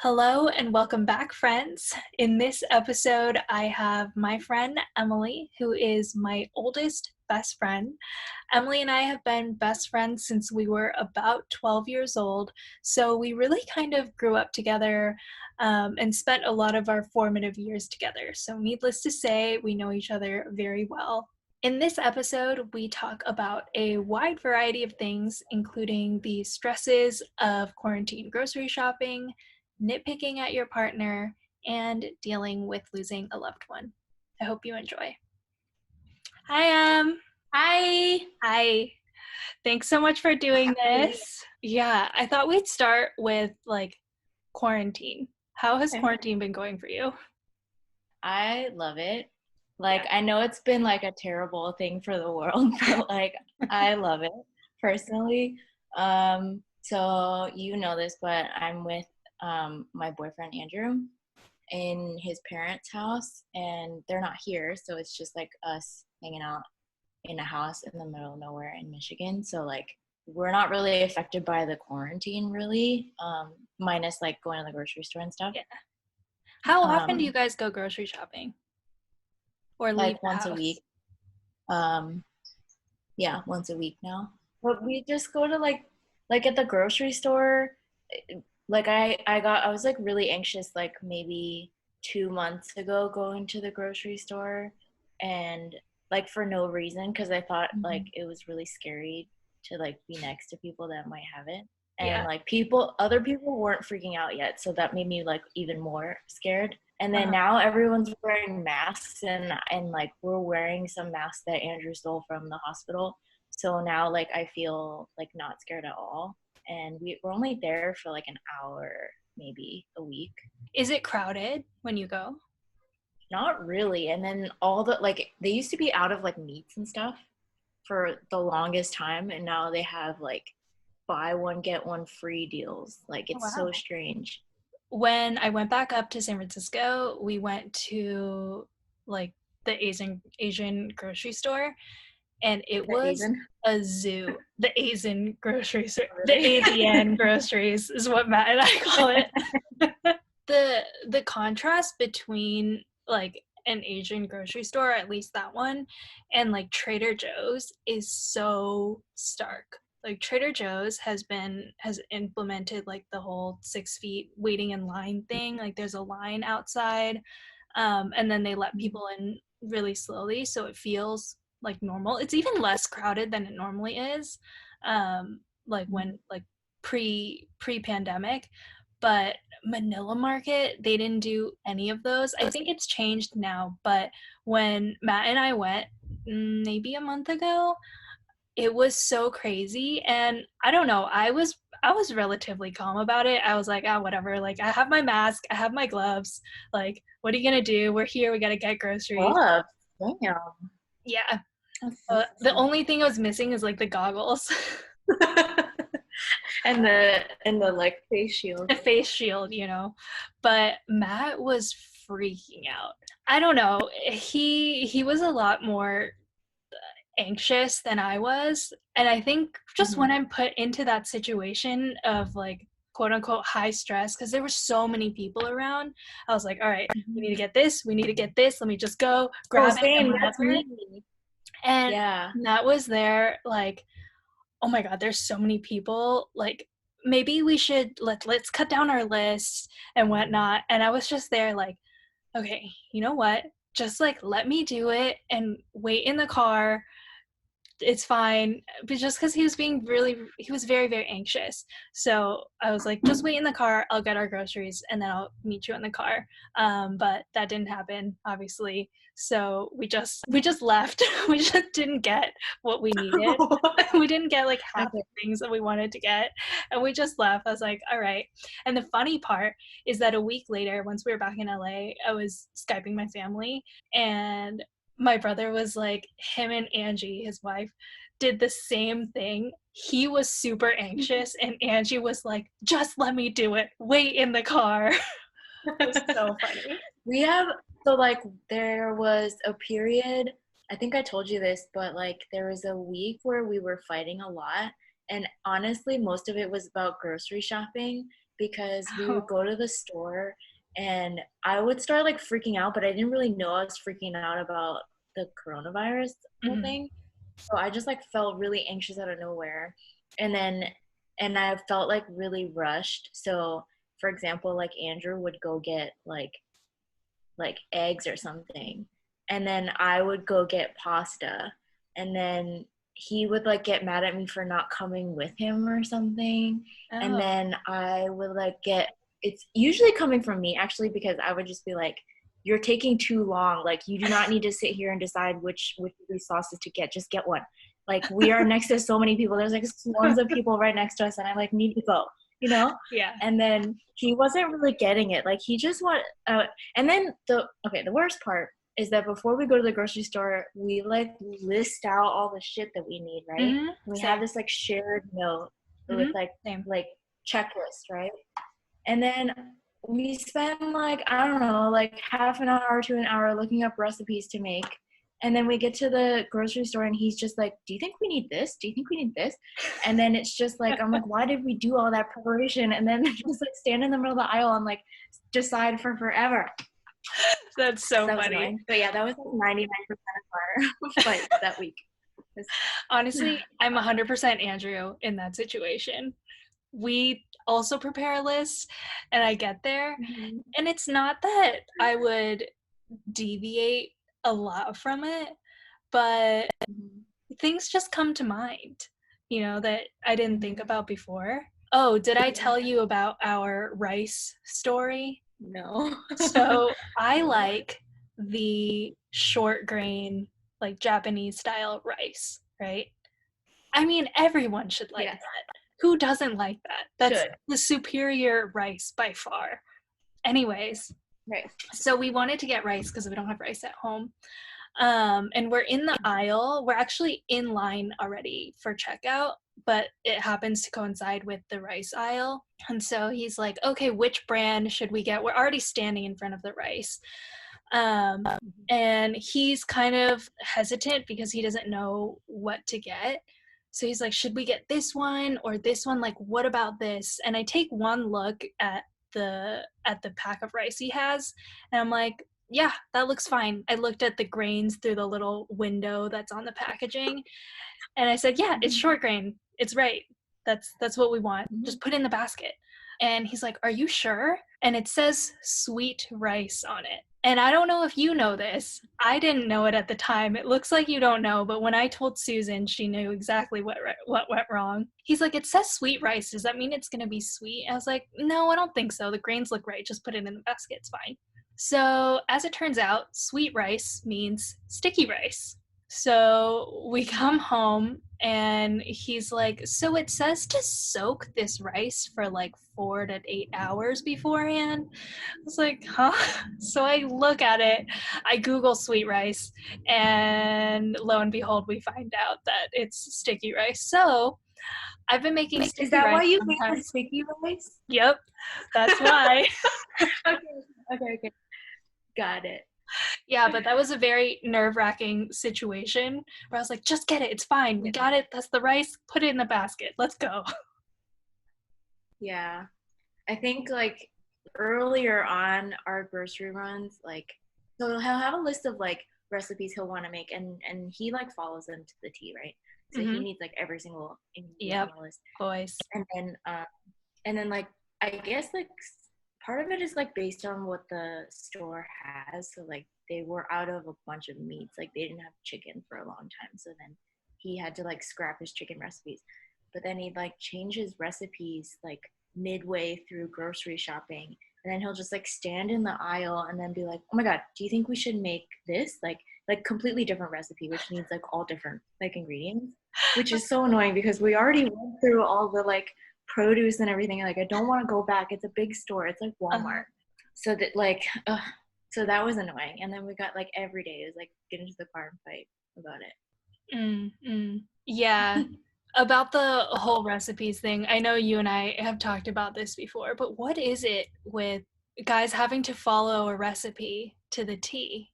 Hello and welcome back, friends. In this episode, I have my friend Emily, who is my oldest best friend. Emily and I have been best friends since we were about 12 years old, so we really kind of grew up together and spent a lot of our formative years together. So, needless to say, we know each other very well. In this episode, we talk about a wide variety of things, including the stresses of quarantine grocery shopping, nitpicking at your partner, and dealing with losing a loved one. I hope you enjoy. Hi, Hi. Hi. Thanks so much for doing this. Yeah, I thought we'd start with quarantine. How has quarantine been going for you? I love it. I know it's been a terrible thing for the world, but I love it personally. So you know this, but I'm with my boyfriend Andrew in his parents' house, and they're not here, so it's just like us hanging out in a house in the middle of nowhere in Michigan. So we're not really affected by the quarantine really, minus going to the grocery store and stuff. Yeah. How often do you Um, guys go grocery shopping or leave the Once a house? week. Um, yeah, once a week now. But we just go to at the grocery store. I was really anxious maybe 2 months ago going to the grocery store, and for no reason, because I thought Mhm. it was really scary to be next to people that might have it. And Yeah. other people weren't freaking out yet, so that made me even more scared. And then Uh-huh. now everyone's wearing masks, and we're wearing some masks that Andrew stole from the hospital. So now I feel not scared at all. And we're only there for an hour, maybe a week. Is it crowded when you go? Not really. And then all the they used to be out of meats and stuff for the longest time, and now they have buy one get one free deals. Oh, It's so wow. strange. When I went back up to San Francisco, we went to like the Asian grocery store, and it The was Asian. a zoo. The Asian grocery store, the Really? ASEAN groceries is what Matt and I call it. The contrast between an Asian grocery store, at least that one, and Trader Joe's is so stark. Like Trader Joe's has implemented the whole 6 feet waiting in line thing. Like there's a line outside, and then they let people in really slowly, so it feels like normal. It's even less crowded than it normally is, when pre pandemic. But Manila Market, they didn't do any of those. I think it's changed now, but when Matt and I went maybe a month ago, it was so crazy, and I don't know, I was relatively calm about it. I was like, "Ah, whatever. Like I have my mask, I have my gloves. Like what are you going to do? We're here, we got to get groceries." Love. Damn. Yeah. That's so The sweet. only thing I was missing is the goggles. And the face shield. The face shield, you know. But Matt was freaking out. I don't know. He was a lot more anxious than I was. And I think just when Mhm. I'm put into that situation of quote unquote high stress, because there were so many people around, I was like, all right, we need to Mhm. get this, we need to get this. Let me just go Oh, grab it and same. That's whatever. me. And Yeah. Matt was there, oh my God, there's so many people. Like, maybe we should let's cut down our list and whatnot. And I was just there okay, you know what? Just let me do it and wait in the car. It's fine. But just because he was very, very anxious. So I was like, just wait in the car. I'll get our groceries and then I'll meet you in the car. But that didn't happen, obviously. So we just left. We just didn't get what we needed. We didn't get half Okay. the things that we wanted to get, and we just left. I was like, all right. And the funny part is that a week later, once we were back in LA, I was Skyping my family, and my brother was like, him and Angie, his wife, did the same thing. He was super anxious, and Angie was like, just let me do it. Wait in the car. It was so funny. We have so there was a period, I think I told you this, but there was a week where we were fighting a lot, and honestly most of it was about grocery shopping. because we would Oh. go to the store and I would start like freaking out, but I didn't really know I was freaking out about the coronavirus whole Mhm. thing. So I just like felt really anxious out of nowhere. And then and I felt like really rushed. So for example, like Andrew would go get like eggs or something. And then I would go get pasta. And then he would like get mad at me for not coming with him or something. And Oh. then I would like get it's usually coming from me actually because I would just be like, you're taking too long. Like you do not need to sit here and decide which of these sauces to get. Just get one. Like we are next to so many people. There's like swarms of people right next to us and I like need to go, you know? Yeah. And then he wasn't really getting it. Like he just want and then the worst part is that before we go to the grocery store, we like list out all the shit that we need, right? Mhm. And we have Same. this like shared note with Mhm. like Same. like checklist, right? And then we spend like I don't know, like half an hour to an hour looking up recipes to make. And then we get to the grocery store and he's just like, "Do you think we need this? Do you think we need this?" And then it's just like I'm like, "Why did we do all that preparation?" And then just like stand in the middle of the aisle and like decide for forever. That's So so that was funny. annoying. But yeah, that was like 99% of our fight that week. Honestly, I'm 100% Andrew in that situation. We also prepare a list, and I get there, Mhm. and it's not that I would deviate a lot from it, but Mhm. things just come to mind, that I didn't think about before. Oh, did I Yeah. tell you about our rice story? No. So I No. like the short grain, like Japanese style rice, right? I mean, everyone should like Yes. that. Who doesn't like that? That's Should. the superior rice by far. Anyways, Right. so we wanted to get rice because we don't have rice at home. And we're in the aisle. We're actually in line already for checkout, but it happens to coincide with the rice aisle. And so he's like, okay, which brand should we get? We're already standing in front of the rice. Um, and he's kind of hesitant because he doesn't know what to get. So he's like, should we get this one or this one? Like, what about this? And I take one look at the pack of rice he has, and I'm like, yeah, that looks fine. I looked at the grains through the little window that's on the packaging, and I said, yeah, it's Mhm. short grain. It's right. That's what we want. Mhm. Just put it in the basket. And he's like, are you sure? And it says sweet rice on it. And I don't know if you know this. I didn't know it at the time. It looks like you don't know, but when I told Susan, she knew exactly what went wrong. He's like, it says sweet rice. Does that mean it's going to be sweet? I was like, no, I don't think so. The grains look right. Just put it in the basket. It's fine. So, as it turns out, sweet rice means sticky rice. So we come home and he's like, so it says to soak this rice for like 4 to 8 hours beforehand. I was like, huh? So I look at it, I Google sweet rice, and lo and behold, we find out that it's sticky rice. So I've been making Wait, is sticky that why rice you made the sometimes. sticky rice? Yep, that's why. Okay, okay. Got it. Yeah, but that was a very nerve-wracking situation where I was like, just get it. It's fine. We Yeah. got it. That's the rice. Put it in the basket. Let's go. Yeah. I think like earlier on our grocery runs, like so he'll have a list of like recipes he'll want to make and he like follows them to the T, right? So he Mm-hmm. needs like every single ingredient on Yep. the list. Boys. And then like I guess like part of it is like based on what the store has. So like they were out of a bunch of meats. Like they didn't have chicken for a long time. So then he had to like scrap his chicken recipes. But then he'd like change his recipes like midway through grocery shopping. And then he'll just like stand in the aisle and then be like, "Oh my god, do you think we should make this?" Like completely different recipe, which needs like all different like ingredients, which is so annoying because we already went through all the like produce and everything. Like I don't want to go back. It's a big store. It's like Uh, Walmart. So that like so that was annoying. And then we got like every day it was like get into the car and fight about yeah. About the whole recipes thing, I know you and I have talked about this before, but what is it with guys having to follow a recipe to the T?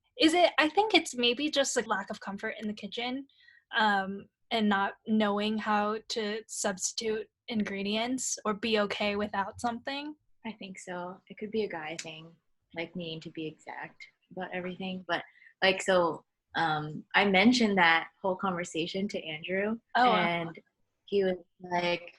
I think it's maybe just like lack of comfort in the kitchen, and not knowing how to substitute ingredients or be okay without something? I think so. It could be a guy thing, like needing to be exact about everything. But like, so I mentioned that whole conversation to Andrew, Oh, and he was like,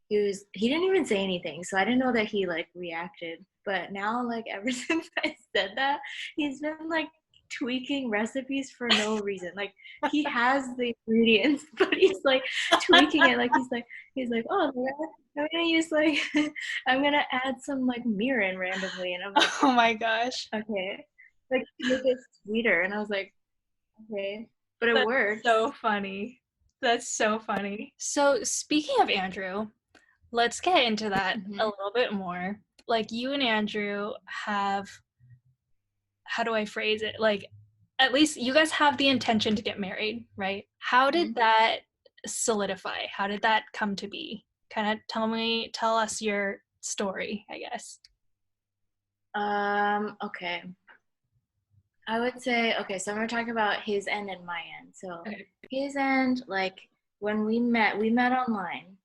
he didn't even say anything, so I didn't know that he like reacted. But now, like, ever since I said that, he's been like tweaking recipes for no reason. Like, he has the ingredients, but he's like tweaking it. Like, he's like, oh, I'm gonna use like I'm gonna add some like mirin randomly, and I'm like, oh my gosh. okay, like to make it sweeter, and I was like, okay, but it That's works. so funny. That's so funny. So, speaking of Andrew, let's get into that a Mm-hmm. little bit more. Like, you and Andrew have, how do I phrase it? Like, at least you guys have the intention to get married, right? How Mm-hmm. did that solidify? How did that come to be? Kind of tell us your story, I guess. Okay. I would say, okay, so I'm gonna talk about his end and my end. So Okay. his end, like when we met online,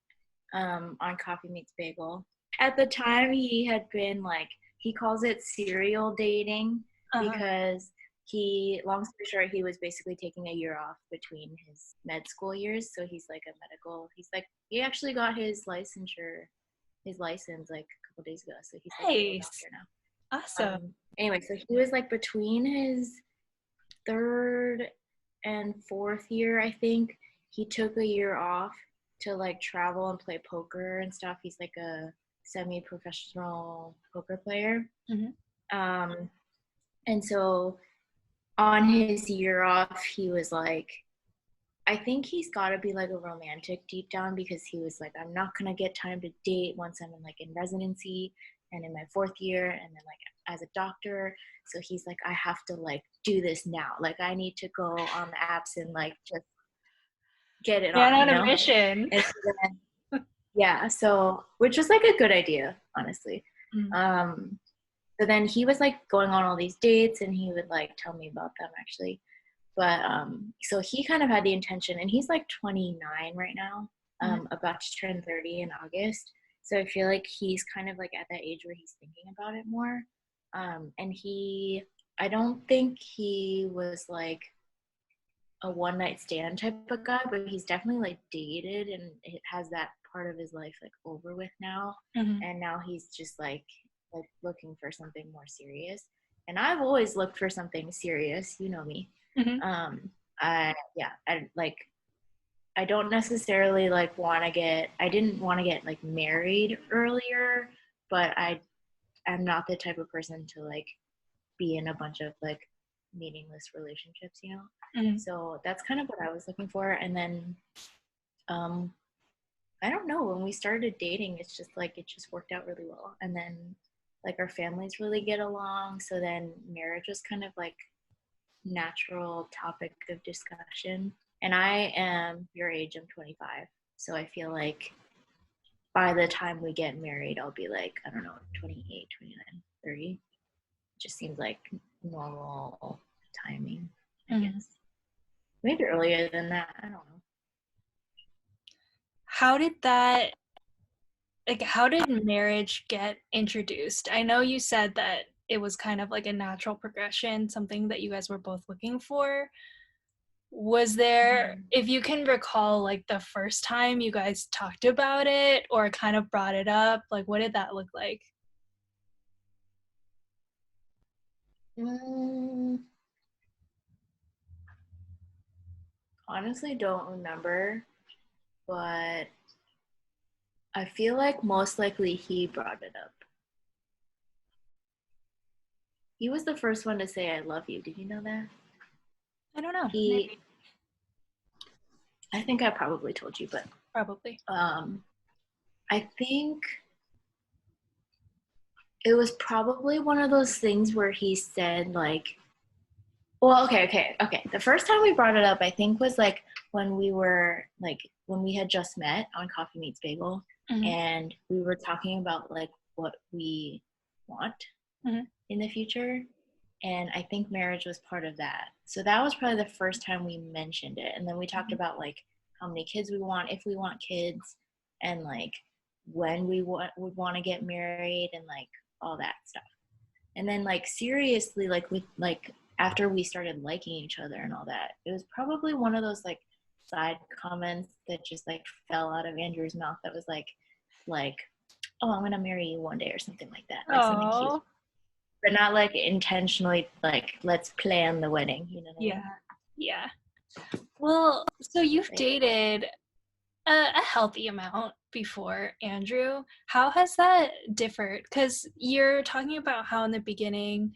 on Coffee Meets Bagel. At the time, he had been like, he calls it serial dating Uh-huh. because long story short, he was basically taking a year off between his med school years. So he actually got his license like a couple days ago. So he's like a real Nice. doctor now. Awesome. Anyway, so he was like between his third and fourth year, I think. He took a year off to like travel and play poker and stuff. He's like a semi-professional poker player. Mm-hmm. Um, and so on his year off, he was like, I think he's got to be like a romantic deep down because he was like, I'm not gonna get time to date once I'm in like in residency and in my fourth year and then like as a doctor. So he's like, I have to like do this now. Like I need to go on the apps and like just get it Man on, on a mission. And so then, yeah, so which was like a good idea, honestly. Mm. Um, so then he was like going on all these dates and he would like tell me about them actually. But so he kind of had the intention, and he's like 29 right now, Mm. about to turn 30 in August. So I feel like he's kind of like at that age where he's thinking about it more. And I don't think he was like a one night stand type of guy, but he's definitely like dated and it has that part of his life like over with now. Mm-hmm. And now he's just like looking for something more serious. And I've always looked for something serious, you know me. Mm-hmm. I like I don't necessarily like I didn't want to get like married earlier, but I'm not the type of person to like be in a bunch of like meaningless relationships, you know? Mm-hmm. So that's kind of what I was looking for. And then um I don't know, when we started dating, it's just like it just worked out really well. And then like our families really get along. So then marriage was kind of like natural topic of discussion. And I am your age, I'm 25. So I feel like by the time we get married, I'll be like, I don't know, 28, 29, 30. It just seems like normal timing, I Mm-hmm. guess. Maybe earlier than that. I don't know. How did that, like, how did marriage get introduced? I know you said that it was kind of like a natural progression, something that you guys were both looking for. Was there, if you can recall, like the first time you guys talked about it or kind of brought it up, like what did that look like? Mm, honestly, don't remember, but I feel like most likely he brought it up. He was the first one to say I love you. Did you know that? I don't know. He Maybe. I think I probably told you, but Probably. I think it was probably one of those things where he said like, well, okay. The first time we brought it up, I think was like when when we had just met on Coffee Meets Bagel, Mm-hmm. and we were talking about like what we want Mm-hmm. in the future. And I think marriage was part of that. So that was probably the first time we mentioned it. And then we talked Mm-hmm. about like how many kids we want, if we want kids, and like when we would want to get married and like all that stuff. And then like seriously, like with like after we started liking each other and all that, it was probably one of those like side comments that just like fell out of Andrew's mouth that was like, oh, I'm gonna marry you one day or something like that, like something cute, Oh, but not like intentionally like let's plan the wedding, you know what I yeah, mean? yeah. Well, so you've Like, dated a healthy amount before Andrew. How has that differed? Because you're talking about how in the beginning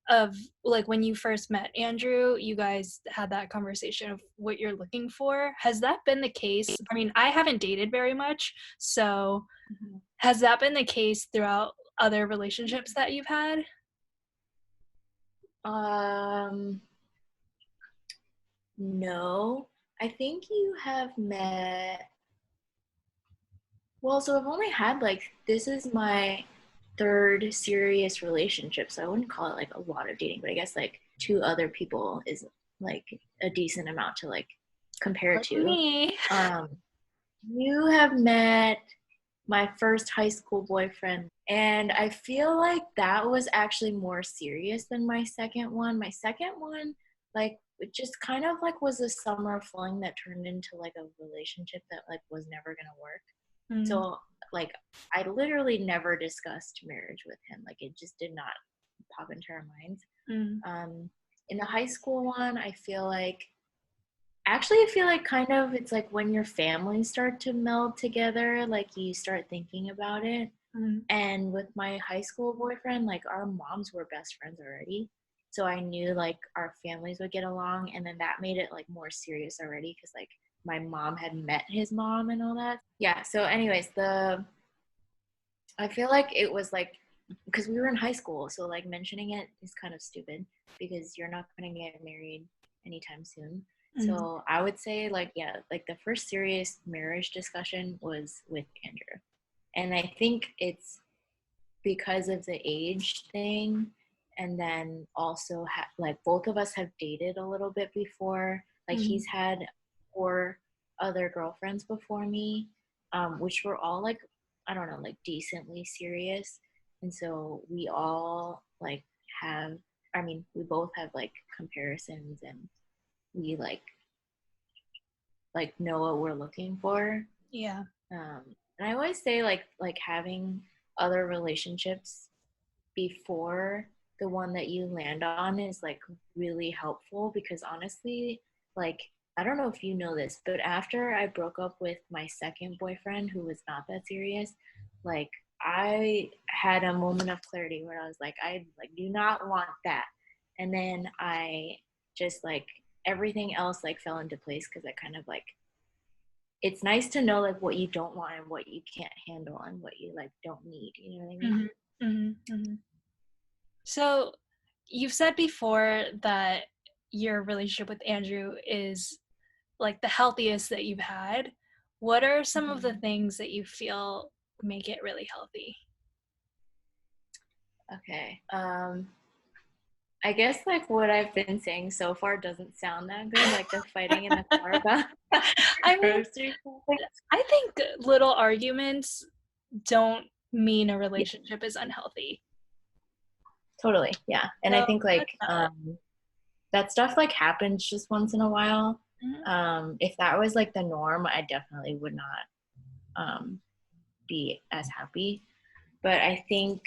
of like when you first met Andrew, you guys had that conversation of what you're looking for. Has that been the case? I mean, I haven't dated very much, so mhm. has that been the case throughout other relationships that you've had? um no, I think you have met. Well, so I've only had like this is my third serious relationship, so I wouldn't call it like a lot of dating, but I guess like two other people is like a decent amount to like compare Like to. me. Um, you have met my first high school boyfriend, and I feel like that was actually more serious than my second one. My second one, like, it just kind of like was a summer fling that turned into like a relationship that like was never gonna work. Mm, So like I literally never discussed marriage with him. Like it just did not pop into our minds. mm, Um, in the high school one, I feel like actually I feel like kind of it's like when your families start to meld together, like you start thinking about it. mm, And with my high school boyfriend, like our moms were best friends already. So I knew like our families would get along, and then that made it like more serious already because like my mom had met his mom and all that. Yeah, so anyways, the I feel like it was like because we were in high school, so like mentioning it is kind of stupid because you're not going to get married anytime soon. mm, So I would say like yeah, like the first serious marriage discussion was with Andrew. And I think it's because of the age thing, and then also like both of us have dated a little bit before. Like mm. he's had 4 other girlfriends before me, which were all like I don't know, like decently serious. And so we all like have I mean we both have like comparisons, and we like know what we're looking for. Yeah. um, and I always say like having other relationships before the one that you land on is like really helpful because honestly, like I don't know if you know this, but after I broke up with my second boyfriend who was not that serious, like I had a moment of clarity where I was like, I like do not want that. And then I just like everything else like fell into place because I kind of like it's nice to know like what you don't want and what you can't handle and what you like don't need. You know what I mean? Hmm. Hmm. Hmm. So you've said before that your relationship with Andrew is like the healthiest that you've had. What are some of the Mm-hmm. things that you feel make it really healthy? Okay. I guess like what I've been saying so far doesn't sound that good, like the fighting in the car about I mean, grocery shopping. I think little arguments don't mean a Yeah, relationship is unhealthy. totally. Yeah. And I So think that's like valid. that stuff like happens just once in a while. Mhm. If that was like the norm, I definitely would not be as happy. But I think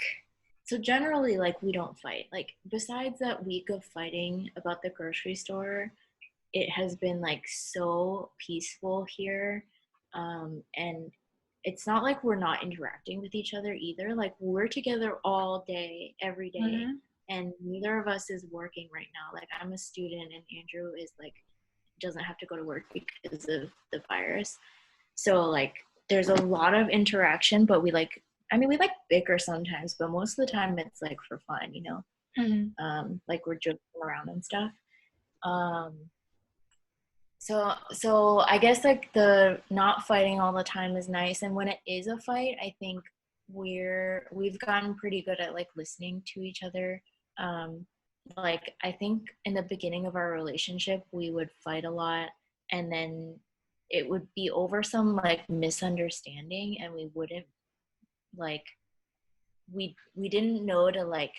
so generally like we don't fight. Like besides that week of fighting about the grocery store, it has been like so peaceful here. And it's not like we're not interacting with each other either. Like we're together all day, every day, Mhm. and neither of us is working right now. Like I'm a student, and Andrew is like doesn't have to go to work because of the virus. So like there's a lot of interaction, but we like I mean we like bicker sometimes, but most of the time it's like for fun, you know. Mhm. Like we're joking around and stuff. Um so I guess like the not fighting all the time is nice, and when it is a fight, I think we've gotten pretty good at like listening to each other. Um, like I think in the beginning of our relationship, we would fight a lot, and then it would be over some like misunderstanding, and we wouldn't like we didn't know to like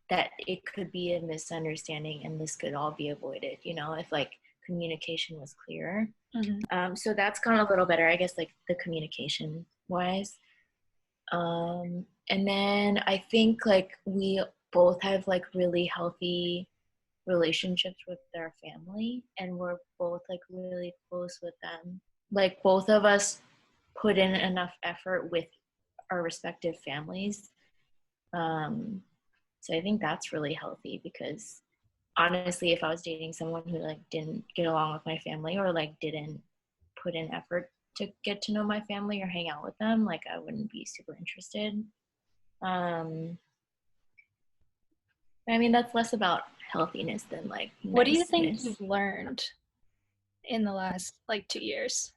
that it could be a misunderstanding and this could all be avoided, if like communication was clearer. Mm-hmm. So that's gone a little better, I guess, like the communication wise. And then I think like we both have like really healthy relationships with their family, and we're both like really close with them. Like both of us put in enough effort with our respective families. So I think that's really healthy, because honestly, if I was dating someone who like didn't get along with my family, or like didn't put in effort to get to know my family or hang out with them, like I wouldn't be super interested. um I mean, that's less about healthiness than like What do you think niceness. you've learned in the last like 2 years?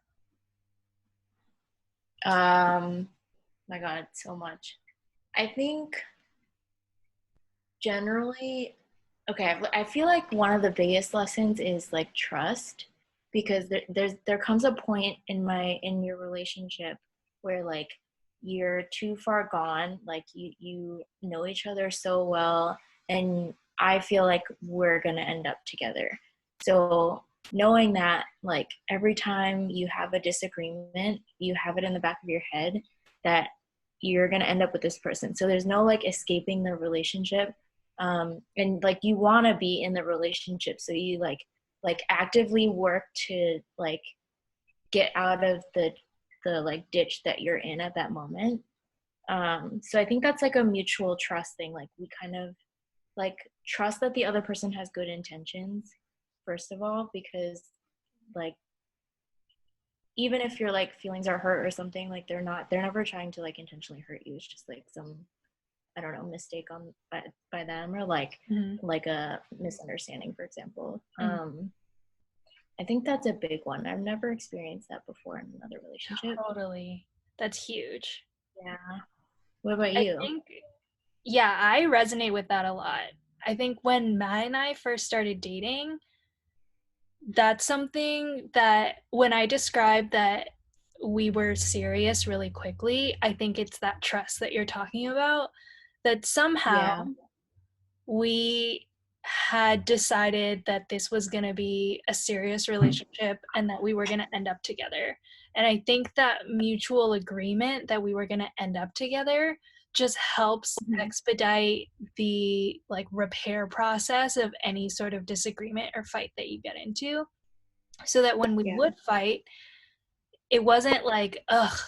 My god, so much. I think generally, okay, I feel like one of the biggest lessons is like trust, because there comes a point in your relationship where like you're too far gone, like you know each other so well, and I feel like we're gonna end up together. So knowing that like every time you have a disagreement, you have it in the back of your head that you're gonna end up with this person. So there's no like escaping the relationship. And like you want to be in the relationship, so you like actively work to like get out of the like ditch that you're in at that moment. So I think that's like a mutual trust thing. Like we kind of like trust that the other person has good intentions, first of all, because like even if your like feelings are hurt or something, like they're never trying to like intentionally hurt you. It's just like some, I don't know, mistake on by them, or Mm-hmm. like a misunderstanding, for example. Mm-hmm. I think that's a big one. I've never experienced that before in another relationship. Totally. That's huge. Yeah. What about I you? think, yeah, I resonate with that a lot. I think when Matt and I first started dating, that's something that when I describe that we were serious really quickly, I think it's that trust that you're talking about, that somehow Yeah. we had decided that this was going to be a serious relationship and that we were going to end up together. And I think that mutual agreement that we were going to end up together just helps Mm-hmm. expedite the like repair process of any sort of disagreement or fight that you get into, so that when we Yeah. would fight, it wasn't like, ugh,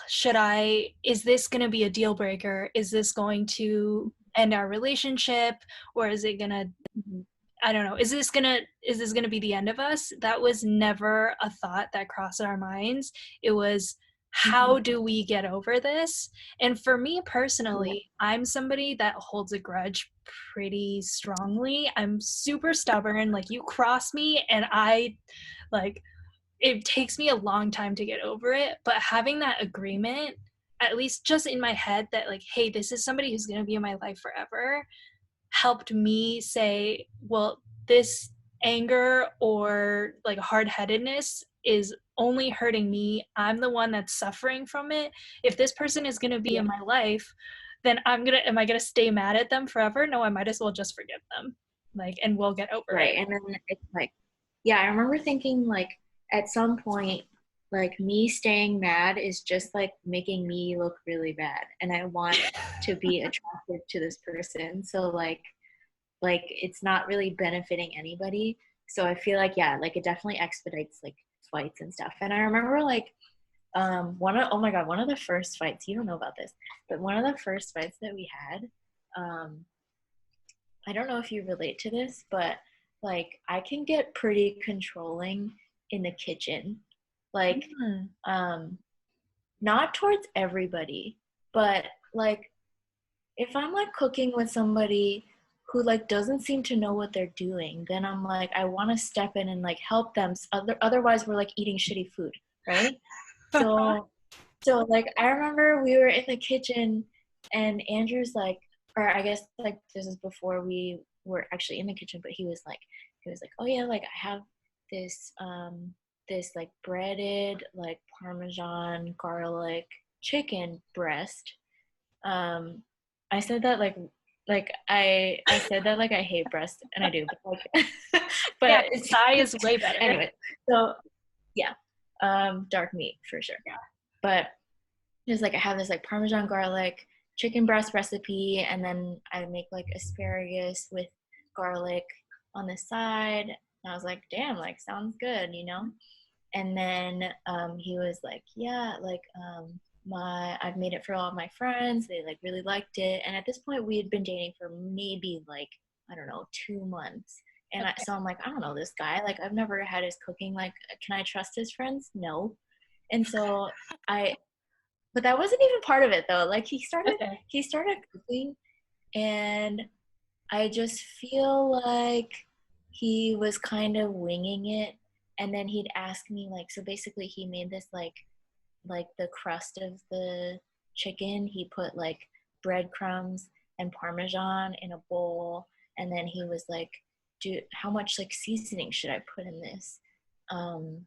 is this going to be a deal breaker? Is this going to end our relationship? Or is it going to, Mm-hmm. I don't know, is this gonna be the end of us? That was never a thought that crossed our minds. It was, Mm-hmm. how do we get over this? And for me Yeah. personally, I'm somebody that holds a grudge pretty strongly. I'm super stubborn. Like you cross me and I like, it takes me a long time to get over it, but having that agreement, at least just in my head, that like, hey, this is somebody who's going to be in my life forever, helped me say, well, this anger or like hard-headedness is only hurting me. I'm the one that's suffering from it. If this person is going to be Yeah. in my life, then am I going to stay mad at them forever? No, I might as well just forgive them. Like, and we'll get over Right. it. And then it's like, yeah, I remember thinking like at some point, like me staying mad is just like making me look really bad. And I want to be attractive to this person. So like it's not really benefiting anybody. So I feel like, yeah, like it definitely expedites like fights and stuff. And I remember like oh my god, one of the first fights, you don't know about this, but one of the first fights that we had, um I don't know if you relate to this, but like I can get pretty controlling in the kitchen. Like Mm. um not towards everybody, but like if I'm like cooking with somebody who like doesn't seem to know what they're doing, then I'm like I want to step in and like help them. Otherwise we're like eating shitty food, right? So like I remember we were in the kitchen and Andrew's like, or I guess like this is before we were actually in the kitchen, but he was like, oh yeah, like I have this this like breaded like Parmesan garlic chicken breast. Um, I said that like I said that like I hate breast, and I do, but like, Yeah, but it's thigh is way better. anyway. So yeah, dark meat for sure. Yeah. But just like I have this like Parmesan garlic chicken breast recipe, and then I make like asparagus with garlic on the side. And I was like, damn, like sounds good, you know? And then he was like, yeah, like my I've made it for all of my friends. They like really liked it. And at this point we had been dating for maybe like, I don't know, 2 months. And Okay. so I'm like, I don't know this guy. Like I've never had his cooking. Like, can I trust his friends? No. And so I but that wasn't even part of it though. Like Okay. he started cooking, and I just feel like he was kind of winging it. And then he'd ask me like, so basically he made this like the crust of the chicken, he put like breadcrumbs and parmesan in a bowl, and then he was like, do how much like seasoning should I put in this? Um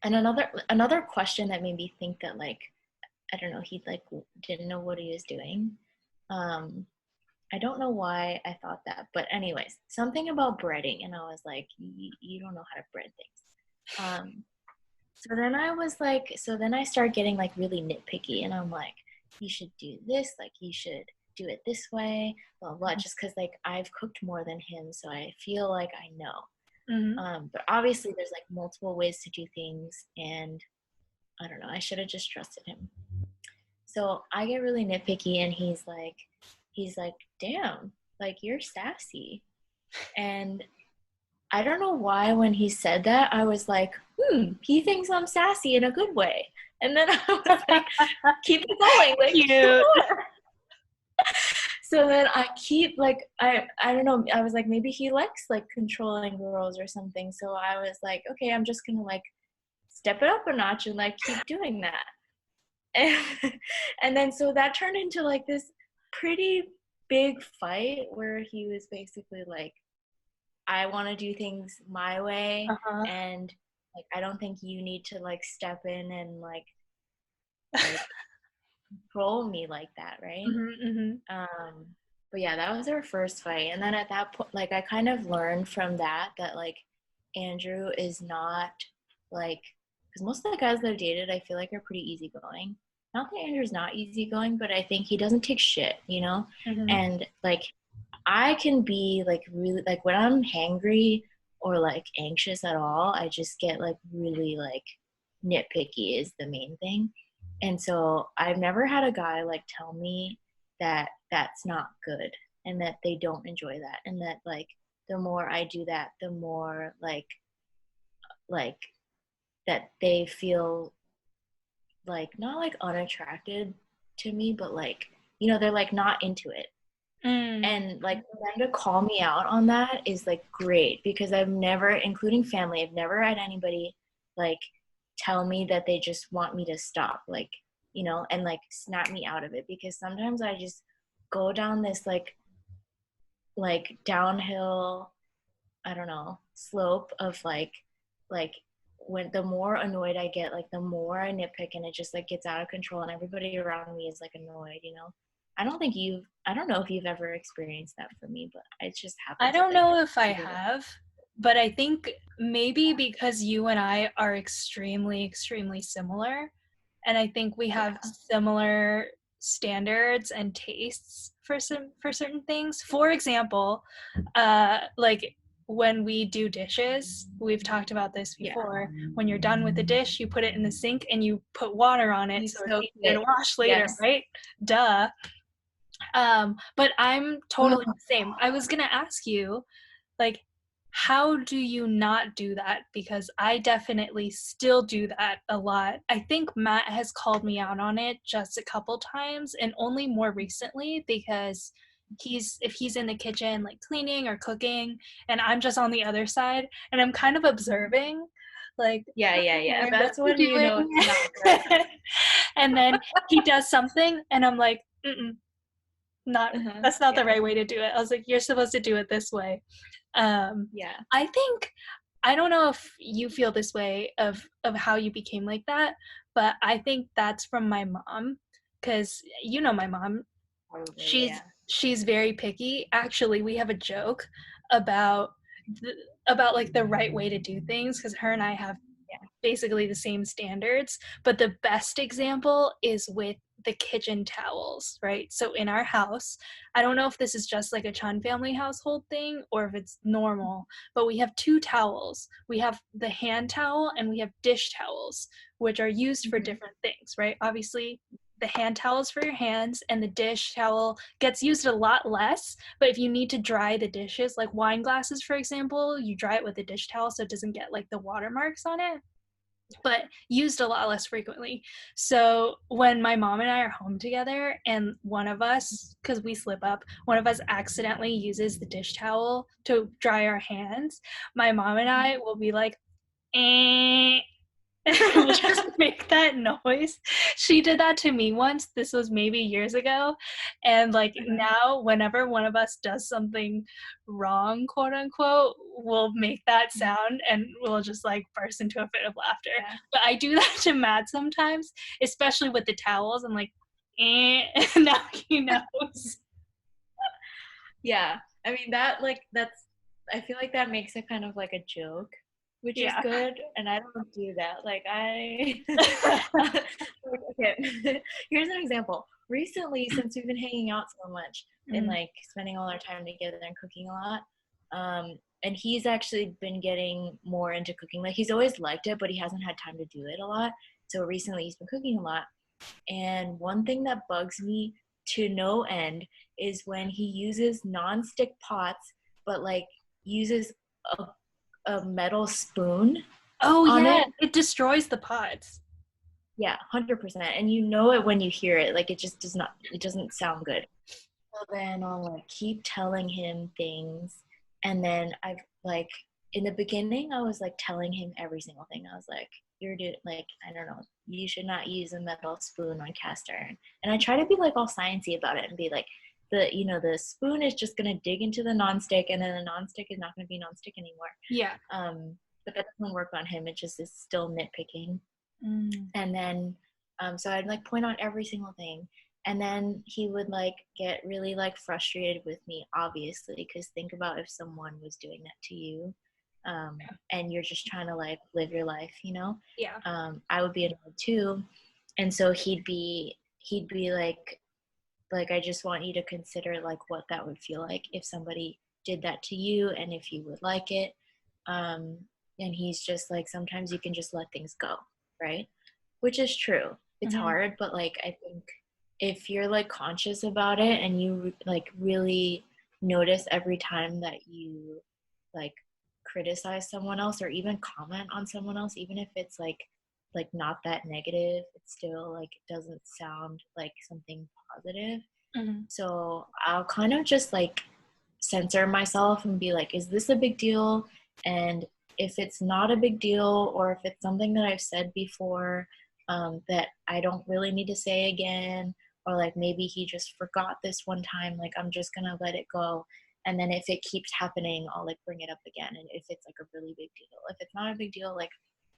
and another question that made me think that like, I don't know, he like didn't know what he was doing. Um, I don't know why I thought that, but anyways, something about breading, and I was like, you don't know how to bread things. So then I was like, so then I started getting like really nitpicky, and I'm like, you should do this, like you should do it this way, blah blah, just because like I've cooked more than him, so I feel like I know. Mm-hmm. But obviously, there's like multiple ways to do things, and I don't know, I should have just trusted him. So I get really nitpicky, and he's like, damn, like you're sassy. And I don't know why when he said that, I was like, he thinks I'm sassy in a good way. And then I was like, keep it going, like Cute. more. So then I keep like I don't know, I was like, maybe he likes like controlling girls or something. So I was like, okay, I'm just gonna like step it up a notch and like keep doing that. And, and then so that turned into like this pretty big fight where he was basically like, I want to do things my way, Uh-huh. and like I don't think you need to like step in and like control me like that, right? Mm-hmm, mm-hmm. um but yeah, that was our first fight. And then at that point, like I kind of learned from that that like Andrew is not like, because most of the guys that I've dated I feel like are pretty easygoing. Not that Andrew's not easygoing, but I think he doesn't take shit, you know? Mm-hmm. And like I can be like really like when I'm hangry or like anxious at all, I just get like really like nitpicky is the main thing. And so I've never had a guy like tell me that that's not good and that they don't enjoy that, and that like the more I do that, the more like that they feel like not like unattracted to me, but like, you know, they're like not into it. Mm. And like for them to call me out on that is like great, because I've never, including family, I've never had anybody like tell me that they just want me to stop, like, you know, and like snap me out of it, because sometimes I just go down this like downhill, I don't know, slope of like when the more annoyed I get, like the more I nitpick, and it just like gets out of control, and everybody around me is like annoyed, you know. I don't know if you've ever experienced that for me, but it just I happens that don't I know get if I super. have, but I think maybe because you and I are extremely, extremely similar, and I think we have Yeah. similar standards and tastes for certain things. For example, like when we do dishes, we've talked about this Yeah. before. When you're done with the dish, you put it in the sink and you put water on it You so it's soak easier to it. wash later, Yes. right? Duh. But I'm totally Oh, the same. I was gonna ask you, like, how do you not do that? Because I definitely still do that a lot. I think Matt has called me out on it just a couple times, and only more recently because if he's in the kitchen like cleaning or cooking and I'm just on the other side and I'm kind of observing like, yeah, yeah, yeah. "Okay, what That's are when you you know it's not good. doing?" And then he does something and I'm like, mm-mm, not that's not the Yeah. right way to do it. I was like, you're supposed to do it this way. um Yeah. I think, I don't know if you feel this way of how you became like that, but I think that's from my mom. because you know my mom, Probably, she's yeah. she's very picky. Actually, we have a joke about the, about like the right way to do things because her and I have Yeah. basically the same standards. But the best example is with the kitchen towels, right? So in our house, I don't know if this is just like a Chun family household thing or if it's normal, but we have two towels. We have the hand towel and we have dish towels, which are used for Mm-hmm. different things, right? Obviously, the hand towel is for your hands and the dish towel gets used a lot less. But if you need to dry the dishes, like wine glasses, for example, you dry it with a dish towel so it doesn't get like the watermarks on it, but used a lot less frequently. So when my mom and I are home together and one of us, because we slip up, one of us accidentally uses the dish towel to dry our hands, my mom and I will be like, eh. We'll just make that noise. She did that to me once. This was maybe years ago. And like Uh-huh. now, whenever one of us does something wrong, quote unquote, we'll make that sound and we'll just like burst into a fit of laughter. Yeah. But I do that to Matt sometimes, especially with the towels. I'm like, eh, and now he knows. Yeah. I mean that like that's I feel like that makes it kind of like a joke, which is Yeah. good. And I don't do that. Like I okay. Here's an example. Recently, since we've been hanging out so much and Mm, like spending all our time together and cooking a lot, and he's actually been getting more into cooking. Like he's always liked it, but he hasn't had time to do it a lot. So recently he's been cooking a lot. And one thing that bugs me to no end is when he uses non-stick pots, but like uses a, a metal spoon oh, on yeah. it. It destroys the pods. Yeah, 100%. And you know it when you hear it. Like it just does not, it doesn't sound good. So then I'll like keep telling him things. And then I've like in the beginning I was like telling him every single thing. I was like, you're doing like, I don't know, you should not use a metal spoon on cast iron. And I try to be like all sciencey about it and be like, the spoon is just gonna dig into the nonstick and then the nonstick is not gonna be nonstick anymore. Yeah. But that doesn't work on him. It just is still nitpicking. Mm. And then so I'd like point out every single thing, and then he would like get really like frustrated with me, obviously, because think about if someone was doing that to you, and you're just trying to like live your life, Yeah. I would be annoyed too. And so he'd be like I just want you to consider like what that would feel like if somebody did that to you and if you would like it. um and he's just like sometimes you can just let things go, right? Which is true. It's Mm-hmm. hard, but like I think if you're like conscious about it and you like really notice every time that you like criticize someone else or even comment on someone else, even if it's like not that negative, it still like doesn't sound like something positive. Mm-hmm. So I'll kind of just like censor myself and be like, is this a big deal? And if it's not a big deal, or if it's something that I've said before, that I don't really need to say again, or like maybe he just forgot this one time, like I'm just gonna let it go. And then if it keeps happening, I'll like bring it up again. And if it's like a really big deal, if it's not a big deal, like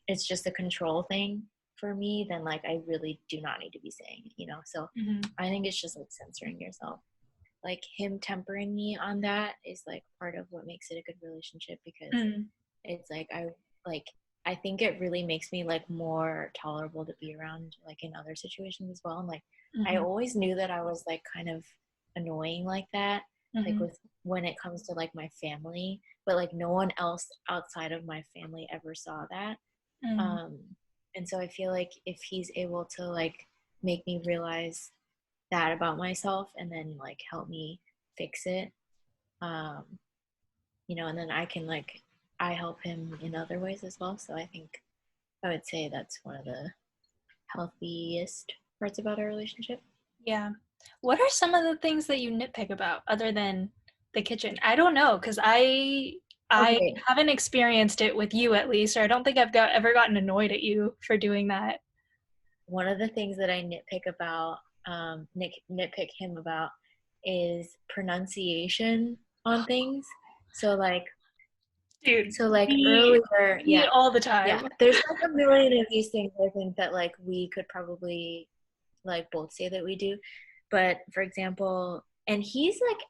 it's just a control thing for me, then like I really do not need to be saying it. So Mm-hmm. I think it's just like censoring yourself. Like him tempering me on that is like part of what makes it a good relationship, because Mm-hmm. it's like I think it really makes me like more tolerable to be around like in other situations as well. And like I Mm-hmm. always knew that I was like kind of annoying like that, like Mm-hmm. with when it comes to like my family, but like no one else outside of my family ever saw that. Mm-hmm. um and so I feel like if he's able to like make me realize that about myself and then like help me fix it, um and then I help him in other ways as well. So I think I would say that's one of the healthiest parts about our relationship. Yeah. What are some of the things that you nitpick about other than the kitchen? I don't know because I Okay. haven't experienced it with you at least, or I don't think I've ever gotten annoyed at you for doing that. One of the things that I nitpick about, nitpick him about, is pronunciation on things. So like Dude, so like me earlier, me yeah, all the yeah. time. There's like a million of these things I think that like we could probably like both say that we do. But for example, and he's like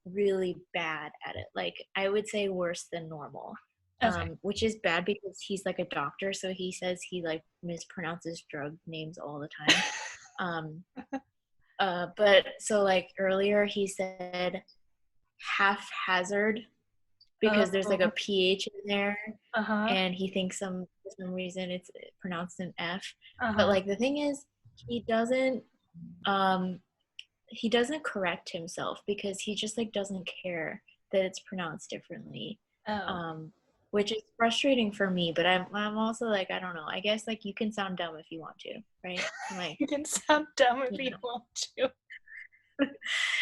really bad at it. Like I would say worse than normal. Okay. Which is bad because he's like a doctor, so he says he like mispronounces drug names all the time. Um, but so like earlier he said haphazard because there's like a Oh, ph in there, uh-huh. and he thinks for some reason it's pronounced an f. But Uh-huh. like the thing is, he doesn't um he doesn't correct himself because he just like doesn't care that it's pronounced differently, Oh. um which is frustrating for me. But I'm also like, I don't know, I guess like you can sound dumb if you want to, right? Like, You can sound dumb if you you know. want to.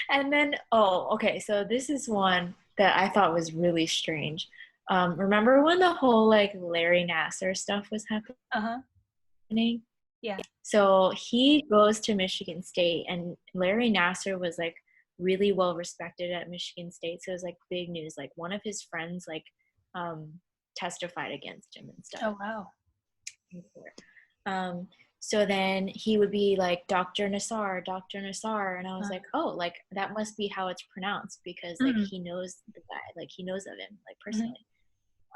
And then, oh, okay, so this is one that I thought was really strange. Remember when the whole like Larry Nasser stuff was Uh-huh. happening? Yeah. So he goes to Michigan State, and Larry Nasser was like really well respected at Michigan State. So it was like big news. Like one of his friends like um, testified against him and stuff. Oh, wow. Um, so then he would be like Dr. Nassar, and I was like, oh, like that must be how it's pronounced because like Mm-hmm. he knows the guy, like he knows of him like Mm-hmm. personally.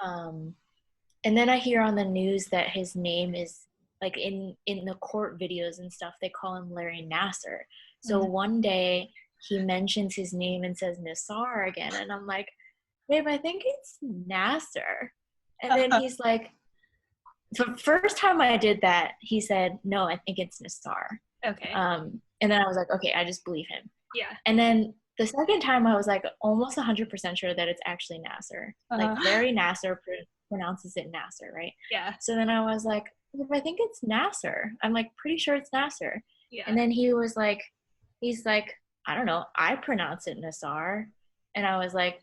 Um, and then I hear on the news that his name is like in the court videos and stuff, they call him Larry Nasser. So Mm-hmm. one day he mentions his name and says Nassar again, and I'm like, babe, I think it's Nasser. And then he's like, the first time I did that, he said, no, I think it's Nassar. Okay. And then I was like, okay, I just believe him. Yeah. And then the second time, I was like almost 100% sure that it's actually Nasser. Like Uh-huh. Larry Nasser pronounces it Nasser, right? Yeah. So then I was like, I think it's Nasser. I'm like pretty sure it's Nasser. Yeah. And then he's like, I don't know, I pronounce it Nassar. And I was like,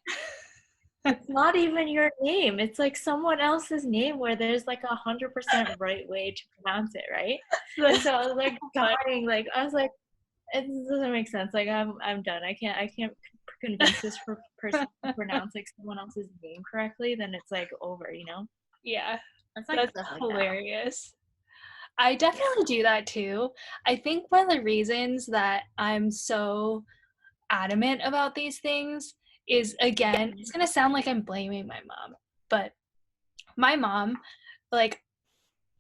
it's not even your name. It's like someone else's name where there's like 100% right way to pronounce it, right? And That's so I was like fun. dying. Like I was like, it doesn't make sense. Like I'm done. I can't convince this person to pronounce like someone else's name correctly. Then it's like over, you know. Yeah. It's like That's stuff like that. hilarious. I definitely do that too. I think one of the reasons that I'm so adamant about these things is, again, it's Mhm. going to sound like I'm blaming my mom, but my mom, like,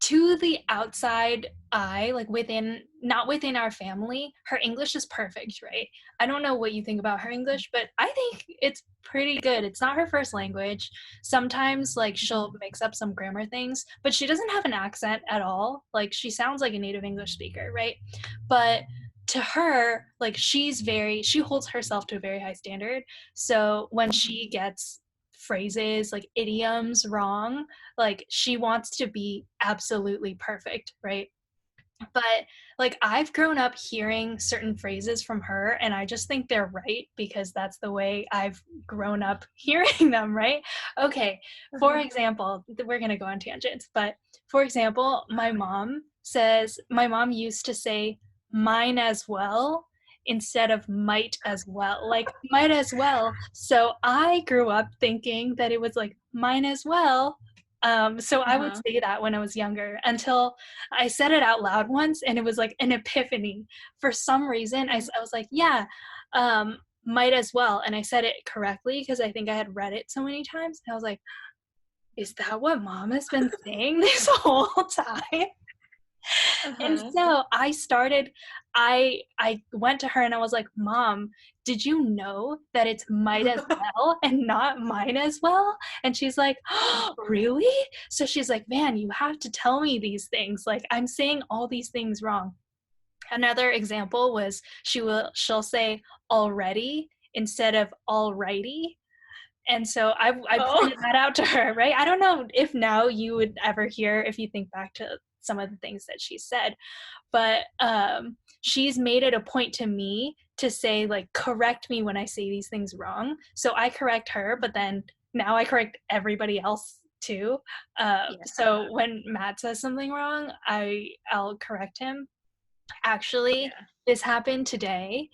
to the outside eye, like within, not within our family, her English is perfect, right? I don't know what you think about her English, but I think it's pretty good. It's not her first language. Sometimes like she'll mix up some grammar things, but she doesn't have an accent at all. Like she sounds like a native English speaker, right? But to her, like she holds herself to a very high standard. So when she gets phrases like idioms wrong, like she wants to be absolutely perfect, right? But like I've grown up hearing certain phrases from her and I just think they're right because that's the way I've grown up hearing them, right? Okay, for Uh-huh. example, we're going to go on tangents, but for example, my mom used to say mine as well instead of might as well, like might as well. So I grew up thinking that it was like mine as well. So I would Uh-huh. say that when I was younger until I said it out loud once and it was like an epiphany. For some reason, I was like, yeah, might as well. And I said it correctly because I think I had read it so many times. And I was like, is that what mom has been saying this whole time? And Uh-huh. so I went to her and I was like, Mom, did you know that it's might as well and not mine as well? And she's like, oh, really? So she's like, man, you have to tell me these things. Like I'm saying all these things wrong. Another example was she'll say already instead of alrighty. And so I Oh. pointed that out to her, right? I don't know if now you would ever hear if you think back to some of the things that she said, but she's made it a point to me to say like correct me when I say these things wrong. So I correct her, but then now I correct everybody else too. Yeah. So when Matt says something wrong, I'll correct him. Actually, Yeah. this happened today.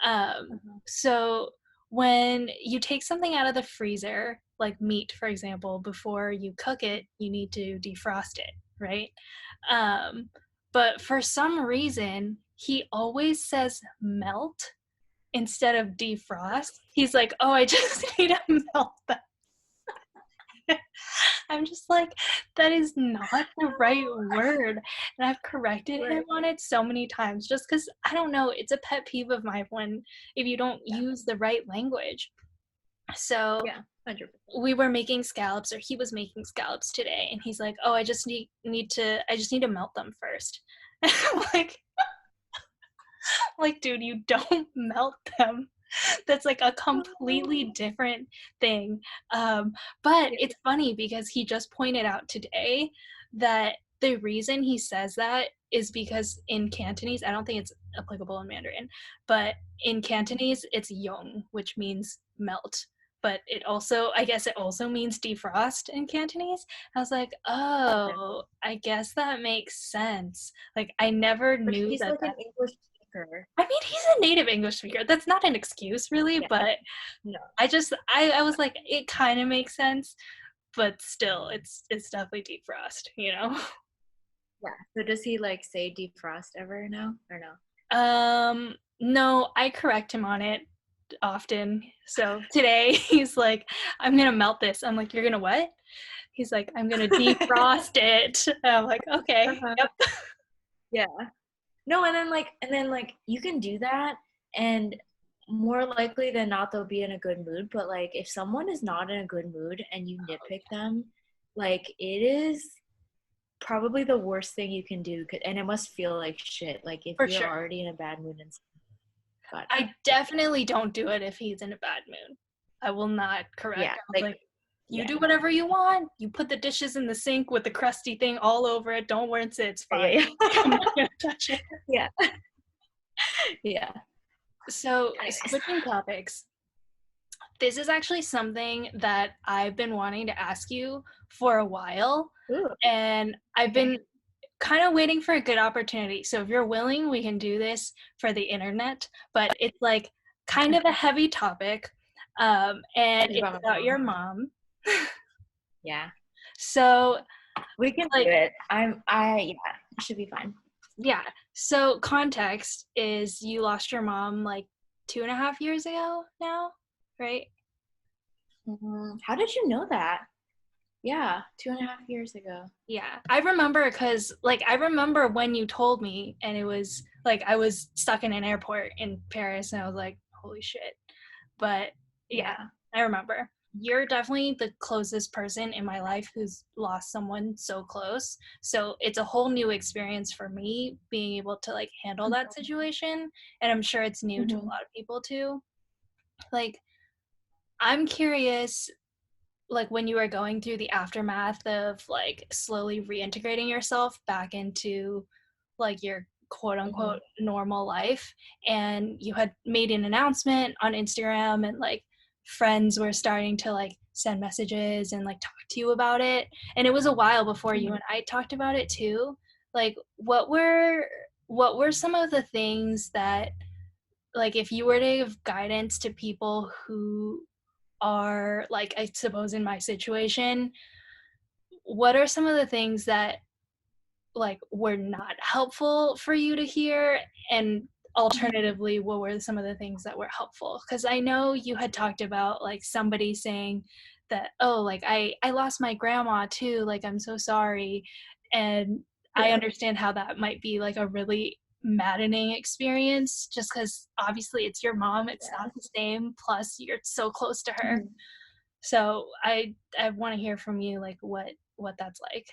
Uh-huh. So when you take something out of the freezer, like meat, for example, before you cook it, you need to defrost it, right? Um, but for some reason, he always says melt instead of defrost. He's like, oh, I just need to melt them. I'm just like, that is not the right word. And I've corrected him on it so many times just because I don't know, it's a pet peeve of mine when if you don't use the right language. So Yeah, 100%. we were making scallops, or he was making scallops today, and he's like, oh, I just need to melt them first. And I'm like, dude, you don't melt them. That's like a completely different thing. But it's funny because he just pointed out today that the reason he says that is because in Cantonese, I don't think it's applicable in Mandarin, but in Cantonese, it's yong, which means melt. But I guess it also means defrost in Cantonese. I was like, oh, I guess that makes sense. Like, I never But knew he's that like an English speaker. I mean, he's a native English speaker. That's not an excuse, really, Yeah. but No. I was like, it kind of makes sense, but still, it's definitely defrost, you know? Yeah. So does he like say defrost ever now or no? No, I correct him on it often. So today he's like, I'm gonna melt this. I'm like, you're gonna what? He's like, I'm gonna defrost it. And I'm like, okay, Uh-huh. yep. Yeah. No, and then you can do that, and more likely than not they'll be in a good mood. But like if someone is not in a good mood and you nitpick them, like it is probably the worst thing you can do, and it must feel like shit. Like if For you're sure. already in a bad mood and but I definitely don't do it if he's in a bad mood. I will not correct. yeah, I was like like, you yeah, do whatever you want. You put the dishes in the sink with the crusty thing all over it. Don't rinse it. It's fine. yeah, I'm yeah, not gonna touch it. yeah, yeah. So Anyways. switching topics. This is actually something that I've been wanting to ask you for a while, Ooh, and I've okay. been kind of waiting for a good opportunity. So if you're willing, we can do this for the internet, but it's like kind of a heavy topic. And It's it's about my about your mom. mom. Yeah, So we can do like it. Yeah, it should be fine. yeah. So context is you lost your mom like 2.5 years ago now, right? How did you know that? Yeah, 2.5 years ago. Yeah, I remember because, like, I remember when you told me, and it was like I was stuck in an airport in Paris, and I was like, holy shit. But yeah, Yeah. I remember. You're definitely the closest person in my life who's lost someone so close. So it's a whole new experience for me being able to, like, handle that situation. And I'm sure it's new to a Mm-hmm. lot of people too. Like, I'm curious like when you were going through the aftermath of like slowly reintegrating yourself back into like your quote Mm-hmm. unquote normal life, and you had made an announcement on Instagram, and like friends were starting to like send messages and like talk to you about it, and it was a while before you Mm-hmm. and I talked about it too. Like what were some of the things that, like, if you were to give guidance to people who are like, I suppose in my situation, what are some of the things that like were not helpful for you to hear, and alternatively what were some of the things that were helpful? Because I know you had talked about like somebody saying that, oh, like I lost my grandma too, like I'm so sorry, and I Yeah. understand how that might be like a really maddening experience just because obviously it's your mom, it's not Yeah. the same, plus you're so close to her. Mhm. So I want to hear from you like what that's like.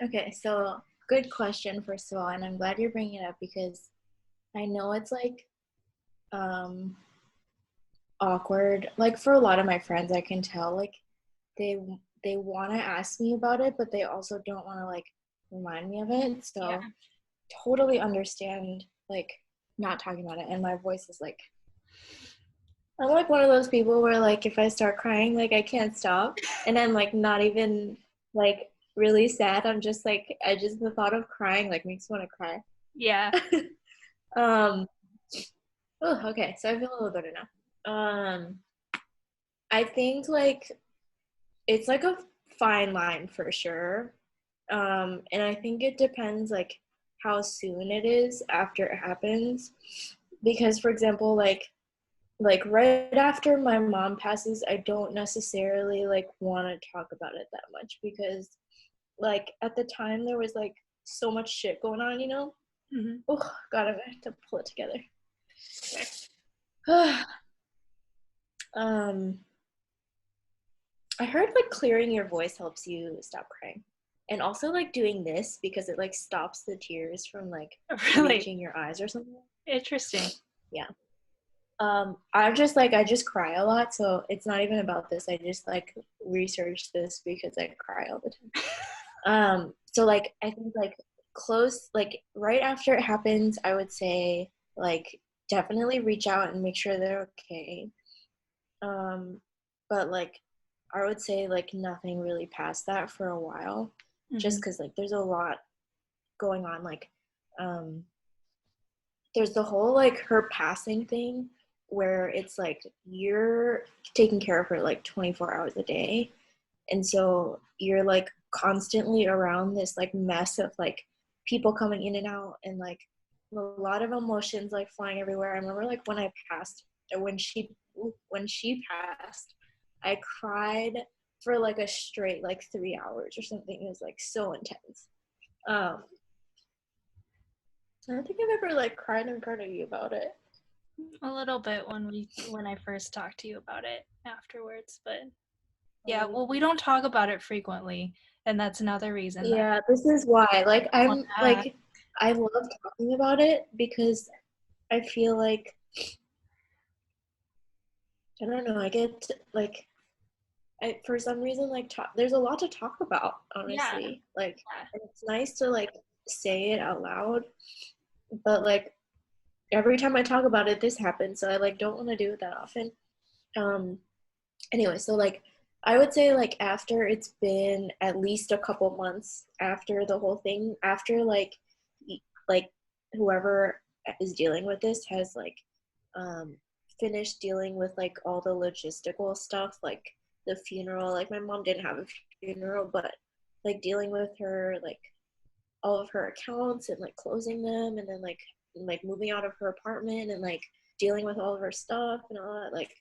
Okay, so good question, first of all, and I'm glad you're bringing it up because I know it's like um awkward. Like for a lot of my friends, I can tell like they they want to ask me about it, but they also don't want to like remind me of it. Yeah. So totally understand like not talking about it, and my voice is like I'm like one of those people where like if I start crying, like I can't stop, and I'm like not even like really sad. I'm just like the thought of crying like makes me want to cry. Yeah. Um. Oh, okay. So I feel a little better now. I think like it's like a fine line for sure. And I think it depends like how soon it is after it happens. Because, for example, like right after my mom passes, I don't necessarily like want to talk about it that much, because like at the time there was like so much shit going on, you know. Mm-hmm. Oh god, I'm gonna have to pull it together. Okay. I heard like clearing your voice helps you stop crying, and also like doing this because it like stops the tears from like Really reaching your eyes or something. interesting. Yeah. I just cry a lot, so it's not even about this. I just like research this because I cry all the time. So like I think like close, like right after it happens, I would say like definitely reach out and make sure they're okay. But like I would say like nothing really past that for a while, just Mm-hmm. because like there's a lot going on. Like um there's the whole like her passing thing, where it's like you're taking care of her like 24 hours a day, and so you're like constantly around this like mess of like people coming in and out, and like a lot of emotions like flying everywhere. I remember like when she passed, I cried for like a straight like 3 hours or something. It was like so intense. um I don't think I've ever like cried in front of you about it. A little bit when I first talked to you about it afterwards, but yeah, um, well, we don't talk about it frequently, and that's another reason that yeah, this is why like I want I'm that. like I love talking about it, because I feel like I don't know. I get like for some reason like there's a lot to talk about. Yeah, Honestly, like yeah. and it's nice to like say it out loud. But like every time I talk about it, this happens. So I like don't want to do it that often. Um. Anyway, so like I would say like after it's been at least a couple months after the whole thing, after like whoever is dealing with this has like um finished dealing with like all the logistical stuff, like the funeral. Like my mom didn't have a funeral, but like dealing with her like all of her accounts and like closing them, and then like moving out of her apartment, and like dealing with all of her stuff and all that, like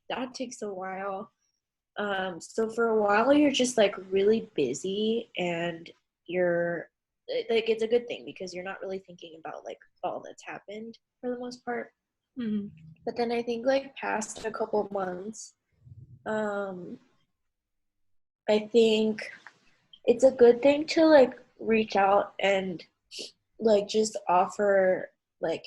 that takes a while. So for a while you're just like really busy, and you're like it's a good thing because you're not really thinking about like all that's happened for the most part. Mm-hmm. But then I think like past a couple months, um, I think it's a good thing to like reach out and like just offer like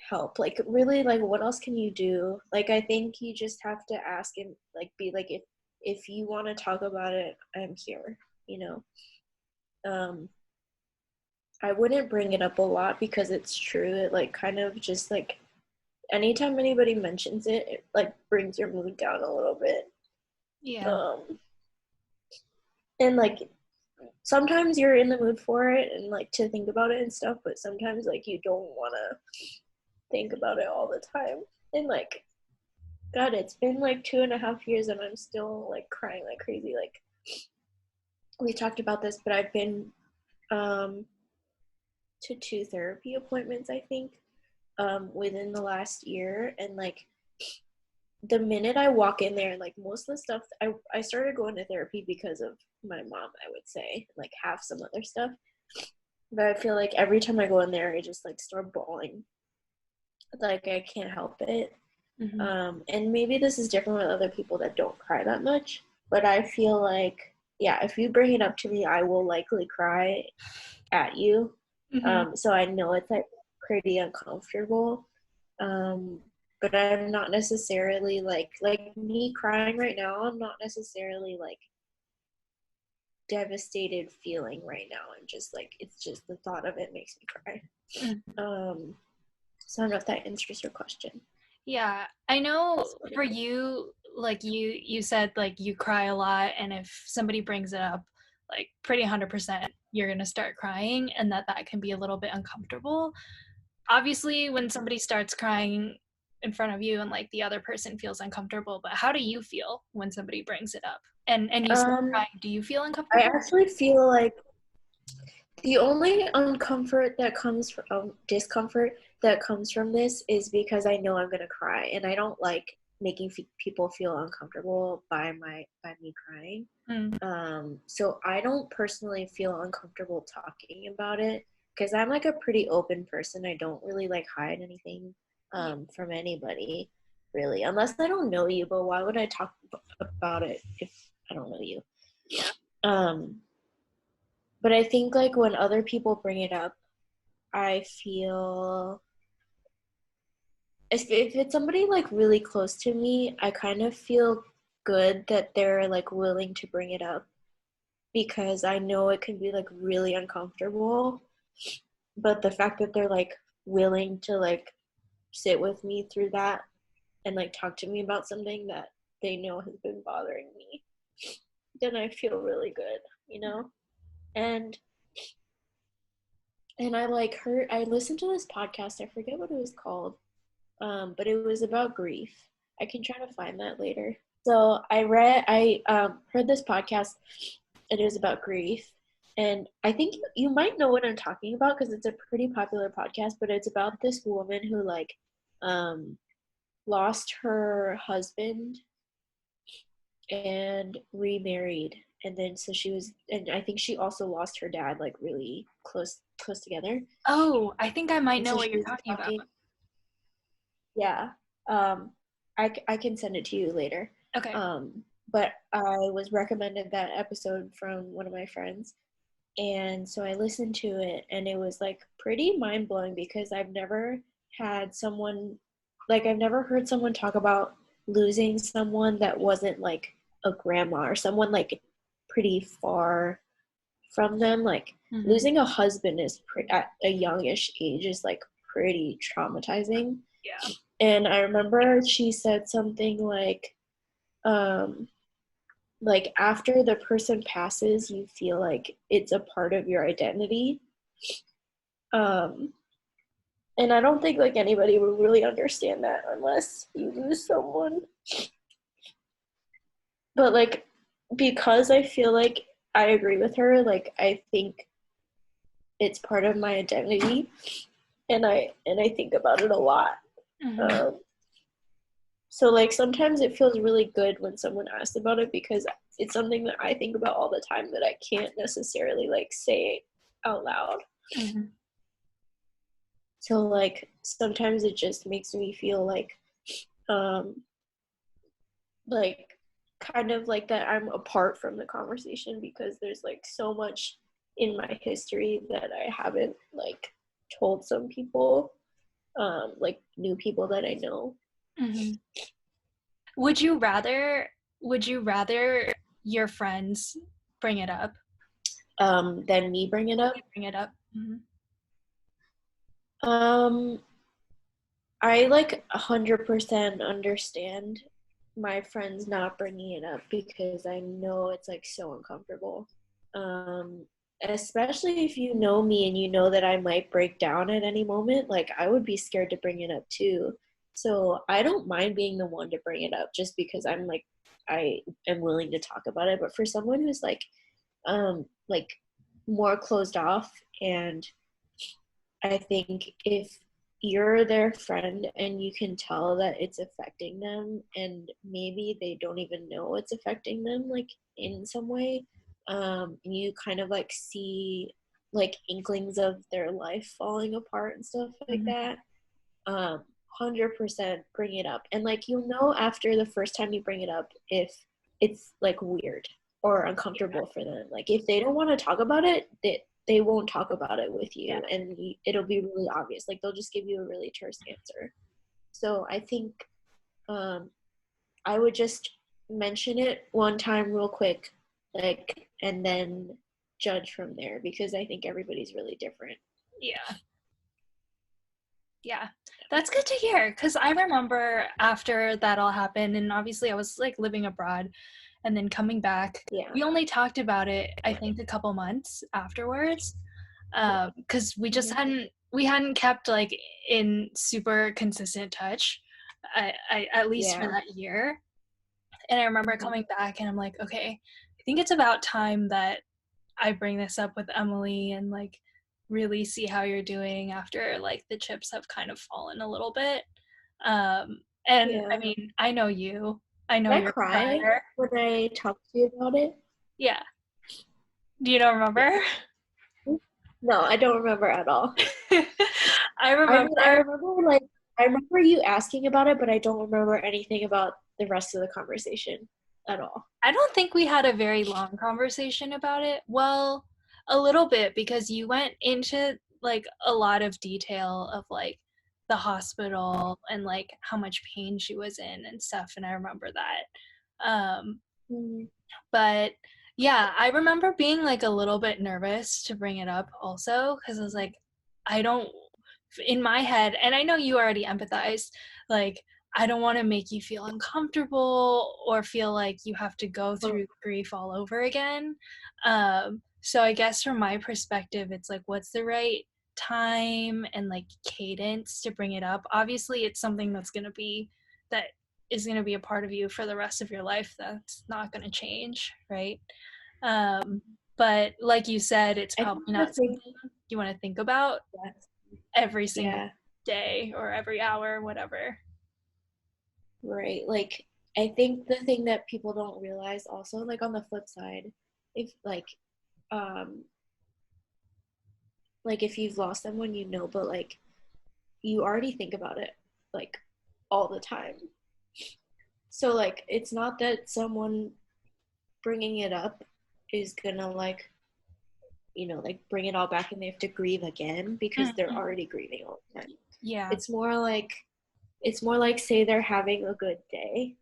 help. Like really, like what else can you do? Like I think you just have to ask and like be like, if you want to talk about it, I'm here, you know. um I wouldn't bring it up a lot because it's true. It like kind of just like anytime anybody mentions it, it like brings your mood down a little bit. Yeah. um and like sometimes you're in the mood for it and like to think about it and stuff, but sometimes like you don't want to think about it all the time. And like god, it's been like 2.5 years and I'm still like crying like crazy. Like we talked about this, but I've been um to 2 therapy appointments, I think, within the last year. And like the minute I walk in there, like most of the stuff, I started going to therapy because of my mom, I would say, like have some other stuff. But I feel like every time I go in there, I just like start bawling. Like I can't help it. Mm-hmm. And maybe this is different with other people that don't cry that much, but I feel like, yeah, if you bring it up to me, I will likely cry at you. Mm-hmm. So I know it's like pretty uncomfortable. Um, but I'm not necessarily like me crying right now. I'm not necessarily like devastated feeling right now. I'm just like it's just the thought of it makes me cry. Mm-hmm. So I don't know if that answers your question. Yeah, I know for you, like you said like you cry a lot, and if somebody brings it up, like pretty 100% you're gonna start crying, and that can be a little bit uncomfortable. Obviously, when somebody starts crying in front of you and like the other person feels uncomfortable, but how do you feel when somebody brings it up and you start Um, crying? Do you feel I uncomfortable? actually feel like The only discomfort that comes from this is because I know I'm gonna cry, and I don't like making people feel uncomfortable by me crying. So I don't personally feel uncomfortable talking about it because I'm like a pretty open person. I don't really like hide anything from anybody, really, unless I don't know you. But why would I talk about it if I don't know you? Yeah. But I think like when other people bring it up, I feel if it's somebody like really close to me, I kind of feel good that they're like willing to bring it up because I know it can be like really uncomfortable. But the fact that they're like willing to like sit with me through that and like talk to me about something that they know has been bothering me, then I feel really good, you know? And I listened to this podcast, I forget what it was called, but it was about grief. I can try to find that later. So I heard this podcast, and it was about grief. And I think you might know what I'm talking about because it's a pretty popular podcast, but it's about this woman who like lost her husband and remarried. And then so she was, and I think she also lost her dad like really close together. Oh, I think I might And know so what she you're was talking about. talking. Yeah. I can send it to you later. Okay. But I was recommended that episode from one of my friends. And so I listened to it, and it was like pretty mind blowing because I've never heard someone talk about losing someone that wasn't like a grandma or someone like pretty far from them. Like losing a husband at a youngish age is like pretty traumatizing. Yeah. And I remember she said something like after the person passes, you feel like it's a part of your identity. And I don't think like anybody would really understand that unless you lose someone. But like because I feel like I agree with her, like I think it's part of my identity, and I think about it a lot. So like sometimes it feels really good when someone asks about it because it's something that I think about all the time that I can't necessarily like say out loud. So like sometimes it just makes me feel um like kind of like that I'm apart from the conversation because there's like so much in my history that I haven't like told some people, like new people that I know. Would you rather your friends bring it up Than me bring it up? I like 100% understand my friends not bringing it up because I know it's like so uncomfortable. Especially if you know me and you know that I might break down at any moment, like I would be scared to bring it up too. So I don't mind being the one to bring it up just because I am willing to talk about it. But for someone who's like more closed off, and I think if you're their friend and you can tell that it's affecting them and maybe they don't even know it's affecting them like in some way, you kind of like see like inklings of their life falling apart and stuff like that, 100% bring it up. And like you'll know after the first time you bring it up if it's like weird or uncomfortable for them. Like if they don't want to talk about it, they won't talk about it with you, and it'll be really obvious. Like they'll just give you a really terse answer. So I think I would just mention it one time real quick, like, and then judge from there because I think everybody's really different. Yeah, that's good to hear because I remember after that all happened, and obviously I was like living abroad and then coming back. We only talked about it I think a couple months afterwards because we just hadn't kept like in super consistent touch, I at least for that year. And I remember coming back and I'm like, okay, I think it's about time that I bring this up with Emily and like really see how you're doing after like the chips have kind of fallen a little bit. And I Yeah. mean, I know you. I know Did I you're a cry crier. when I talked to you about it? Yeah. Do you don't remember? No, I don't remember at all. I I mean, remember. I remember you asking about it, but I don't remember anything about the rest of the conversation at all. I don't think we had a very long conversation about it. Well, a little bit because you went into like a lot of detail of like the hospital and like how much pain she was in and stuff, and I remember that. Mm. But yeah, I remember being like a little bit nervous to bring it up also because I was like, I don't, in my head, and I know you already empathized, like, I don't want to make you feel uncomfortable or feel like you have to go through grief all over again. So I guess from my perspective, it's like, what's the right time and like cadence to bring it up? Obviously, it's something that is going to be a part of you for the rest of your life. That's not going to change, right? Um, but like you said, it's I think probably the not thing, something you want to think about every single yeah, day or every hour, whatever. right. Like, I think the thing that people don't realize also, like on the flip side, if um, like if you've lost someone, you know, but like you already think about it like all the time. So like, it's not that someone bringing it up is gonna like like bring it all back and they have to grieve again because they're Mhm. already grieving all the time. Yeah. It's more like say they're having a good day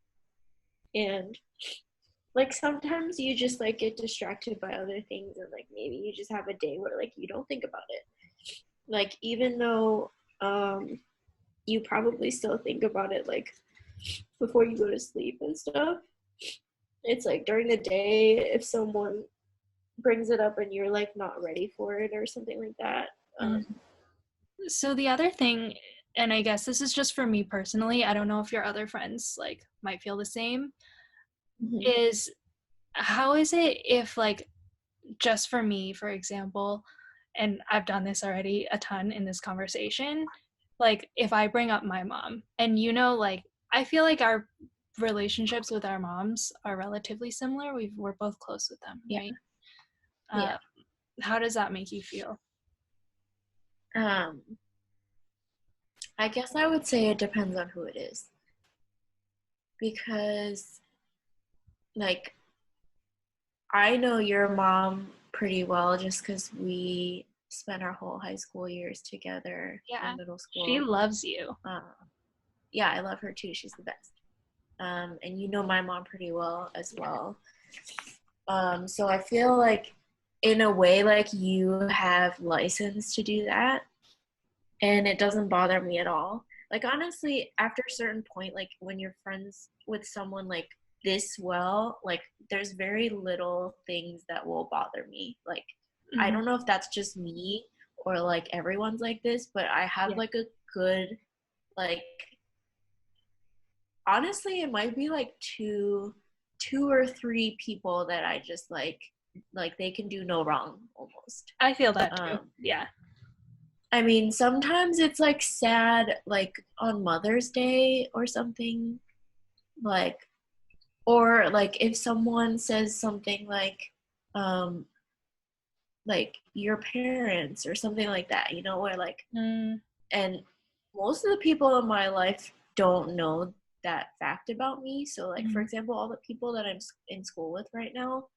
and like sometimes you just like get distracted by other things and like maybe you just have a day where like you don't think about it. Like even though you probably still think about it like before you go to sleep and stuff. It's like during the day if someone brings it up and you're like not ready for it or something like that. Mhm. So the other thing, and I guess this is just for me personally, I don't know if your other friends like might feel the same, Mhm. is how is it if like just for me, for example, and I've done this already a ton in this conversation, like if I bring up my mom and like I feel like our relationships with our moms are relatively similar. We're both close with them, Yeah. right? Uh, Yeah. how does that make you feel? Um, I guess I would say it depends on who it is because, like, I know your mom pretty well just because we spent our whole high school years together Yeah, in middle she school. loves you. Uh, yeah, I love her too. She's the best. And you know my mom pretty well as well. So I feel like, in a way, like you have license to do that, and it doesn't bother me at all. Like honestly, after a certain point, like when you're friends with someone like this well, like there's very little things that will bother me. Like I Mhm. don't know if that's just me or like everyone's like this, but I have Yeah. like a good like honestly it might be like two or three people that I just like they can do no wrong almost. I feel that too. Um Yeah. I mean, sometimes it's like sad, like on Mother's Day or something, like, or like if someone says something um, like your parents or something like that, or like, Mm, and most of the people in my life don't know that fact about me. So, like, for mm, example, all the people that I'm in school with right now,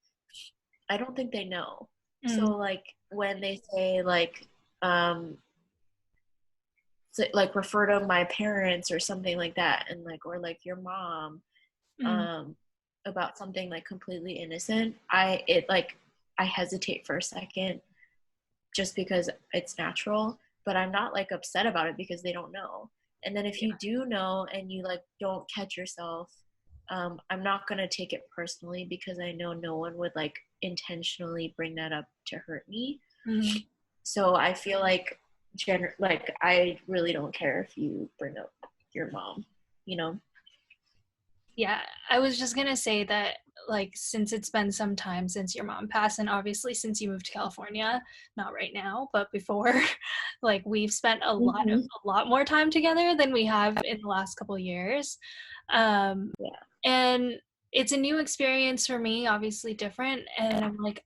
I don't think they know. So, mm, like, when they say, um, like refer to my parents or something like that and like or like your mom mm. um about something like completely innocent I hesitate for a second just because it's natural, but I'm not like upset about it because they don't know. And then if Yeah. you do know and you like don't catch yourself, I'm not going to take it personally because I know no one would like intentionally bring that up to hurt me. Mm. So I feel like like I really don't care if you bring up your mom, you know? Yeah, I was just gonna say that, like since it's been some time since your mom passed, and obviously since you moved to California, not right now, but before, like we've spent Mm-hmm. a lot more time together than we have in the last couple of years. Um, Yeah. and it's a new experience for me, obviously different, and I'm like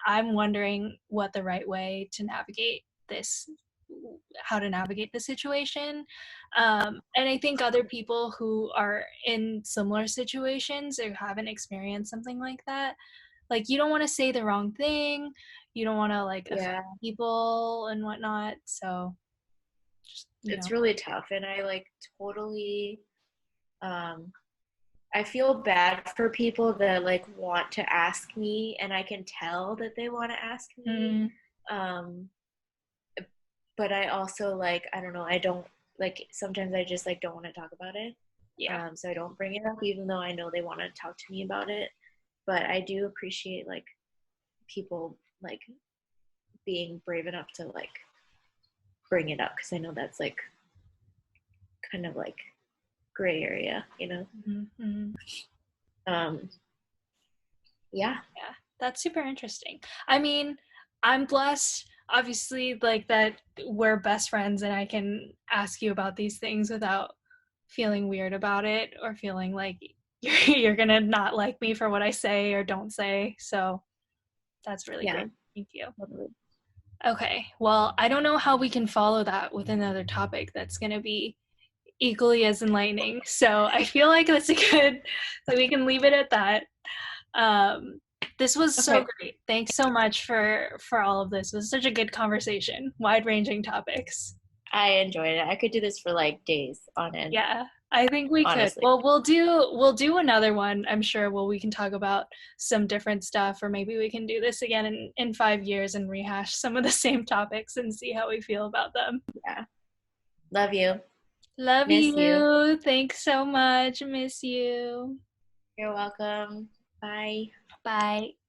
I'm wondering what the right way to navigate this, how to navigate the situation. And I think other people who are in similar situations or haven't experienced something like that, like you don't want to say the wrong thing, you don't want to like offend Yeah. people and whatnot. So just, you know. It's really tough, and I like totally um I feel bad for people that like want to ask me, and I can tell that they want to ask me. Mm, Um, but I also like, I don't know, I don't like, sometimes I just like don't want to talk about it. yeah. So I don't bring it up, even though I know they want to talk to me about it. But I do appreciate like people like being brave enough to like bring it up, because I know that's like kind of like gray area, you know? Mm-hmm. Um, yeah. Yeah, that's super interesting. I mean, I'm blessed, obviously, like that we're best friends and I can ask you about these things without feeling weird about it or feeling like you're gonna not like me for what I say or don't say. So that's really Yeah. great. Thank you. Totally. Okay, well, I don't know how we can follow that with another topic that's gonna be equally as enlightening. So I feel like that's a good, that we can leave it at that. Um, this was so Okay. great. Thanks so much for all of this. It was such a good conversation, wide-ranging topics. I enjoyed it. I could do this for like days on end, Yeah, I think we could. honestly. Well, we'll do another one, I'm sure, where we can talk about some different stuff, or maybe we can do this again in 5 years and rehash some of the same topics and see how we feel about them. Yeah. Love you. Love Miss you. you. Thanks so much. Miss you. You're welcome. Bye. Bye.